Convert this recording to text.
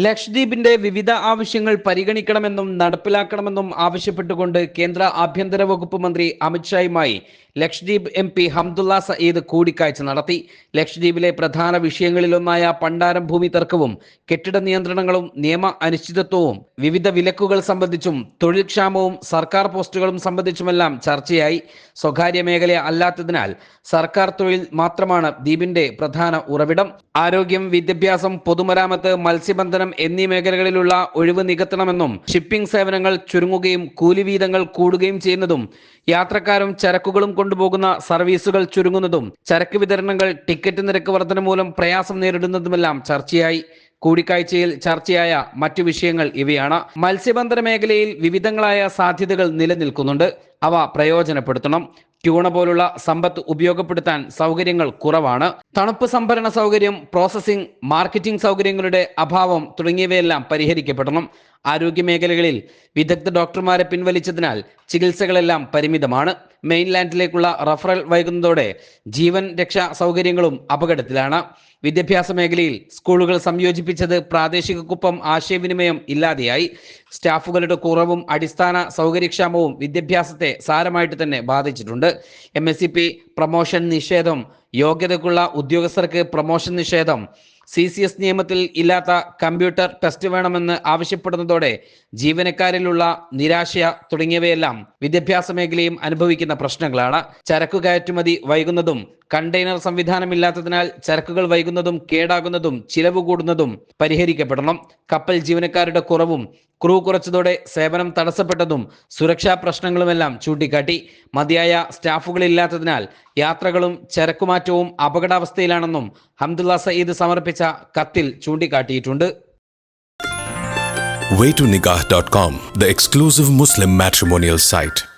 ലക്ഷദ്വീപിന്റെ വിവിധ ആവശ്യങ്ങൾ പരിഗണിക്കണമെന്നും നടപ്പിലാക്കണമെന്നും ആവശ്യപ്പെട്ടുകൊണ്ട് കേന്ദ്ര ആഭ്യന്തര വകുപ്പ് മന്ത്രി അമിത്ഷായുമായി ലക്ഷദ്വീപ് MP ഹംദുള്ള സയീദ് കൂടിക്കാഴ്ച നടത്തി. ലക്ഷദ്വീപിലെ പ്രധാന വിഷയങ്ങളിലൊന്നായ പണ്ടാരം ഭൂമി തർക്കവും കെട്ടിട നിയന്ത്രണങ്ങളും നിയമ അനിശ്ചിതത്വവും വിവിധ വിലക്കുകൾ സംബന്ധിച്ചും തൊഴിൽ ക്ഷാമവും സർക്കാർ പോസ്റ്റുകളും സംബന്ധിച്ചുമെല്ലാം ചർച്ചയായി. സ്വകാര്യ മേഖല അല്ലാത്തതിനാൽ സർക്കാർ തൊഴിൽ മാത്രമാണ് ദ്വീപിന്റെ പ്രധാന ഉറവിടം. ആരോഗ്യം, വിദ്യാഭ്യാസം, പൊതുമരാമത്ത്, മത്സ്യബന്ധനം എന്നീ മേഖലകളിലുള്ള ഒഴിവ് നികത്തണമെന്നും ഷിപ്പിംഗ് സേവനങ്ങൾ ചുരുങ്ങുകയും കൂലിവീതങ്ങൾ കൂടുകയും ചെയ്യുന്നതും യാത്രക്കാരും ചരക്കുകളും കൊണ്ടുപോകുന്ന സർവീസുകൾ ചുരുങ്ങുന്നതും ചരക്ക് വിതരണങ്ങൾ ടിക്കറ്റ് നിരക്ക് വർധന മൂലം പ്രയാസം നേരിടുന്നതുമെല്ലാം ചർച്ചയായി. കൂടിക്കാഴ്ചയിൽ ചർച്ചയായ മറ്റു വിഷയങ്ങൾ ഇവയാണ്. മത്സ്യബന്ധന മേഖലയിൽ വിവിധങ്ങളായ സാധ്യതകൾ നിലനിൽക്കുന്നുണ്ട്. അവ പ്രയോജനപ്പെടുത്തണം. ട്യൂണ പോലുള്ള സമ്പത്ത് ഉപയോഗപ്പെടുത്താൻ സൗകര്യങ്ങൾ കുറവാണ്. തണുപ്പ് സംഭരണ സൗകര്യം, പ്രോസസ്സിംഗ്, മാർക്കറ്റിംഗ് സൗകര്യങ്ങളുടെ അഭാവം തുടങ്ങിയവയെല്ലാം പരിഹരിക്കപ്പെടണം. ആരോഗ്യ മേഖലകളിൽ വിദഗ്ധ ഡോക്ടർമാരെ പിൻവലിച്ചതിനാൽ ചികിത്സകളെല്ലാം പരിമിതമാണ്. മെയിൻലാൻഡിലേക്കുള്ള റഫറൽ വൈകുന്നതോടെ ജീവൻ രക്ഷാ സൗകര്യങ്ങളും അപകടത്തിലാണ്. വിദ്യാഭ്യാസ മേഖലയിൽ സ്കൂളുകൾ സംയോജിപ്പിച്ചത് പ്രാദേശികക്കൊപ്പം ആശയവിനിമയം ഇല്ലാതെയായി. സ്റ്റാഫുകളുടെ കുറവും അടിസ്ഥാന സൗകര്യക്ഷാമവും വിദ്യാഭ്യാസത്തെ സാരമായിട്ട് തന്നെ ബാധിച്ചിട്ടുണ്ട്. MSCP പ്രൊമോഷൻ നിഷേധം, യോഗ്യതയ്ക്കുള്ള ഉദ്യോഗസ്ഥർക്ക് പ്രൊമോഷൻ നിഷേധം, CCS നിയമത്തിൽ ഇല്ലാത്ത കമ്പ്യൂട്ടർ ടെസ്റ്റ് വേണമെന്ന് ആവശ്യപ്പെടുന്നതോടെ ജീവനക്കാരിലുള്ള നിരാശ തുടങ്ങിയവയെല്ലാം വിദ്യാഭ്യാസ മേഖലയും അനുഭവിക്കുന്ന പ്രശ്നങ്ങളാണ്. ചരക്കു കയറ്റുമതി വൈകുന്നതും കണ്ടെയ്നർ സംവിധാനമില്ലാത്തതിനാൽ ചരക്കുകൾ വൈകുന്നതും കേടാകുന്നതും ചിലവ് കൂടുന്നതും പരിഹരിക്കപ്പെടണം. കപ്പൽ ജീവനക്കാരുടെ കുറവും ക്രൂ കുറച്ചതോടെ സേവനം തടസ്സപ്പെട്ടതും സുരക്ഷാ പ്രശ്നങ്ങളുമെല്ലാം ചൂണ്ടിക്കാട്ടി. മതിയായ സ്റ്റാഫുകളില്ലാത്തതിനാൽ യാത്രകളും ചരക്കുമാറ്റവും അപകടാവസ്ഥയിലാണെന്നും ഹംദുള്ള സയീദ് സമർപ്പിച്ച കത്തിൽ ചൂണ്ടിക്കാട്ടിയിട്ടുണ്ട്. Waytonikah.com, the exclusive Muslim matrimonial site.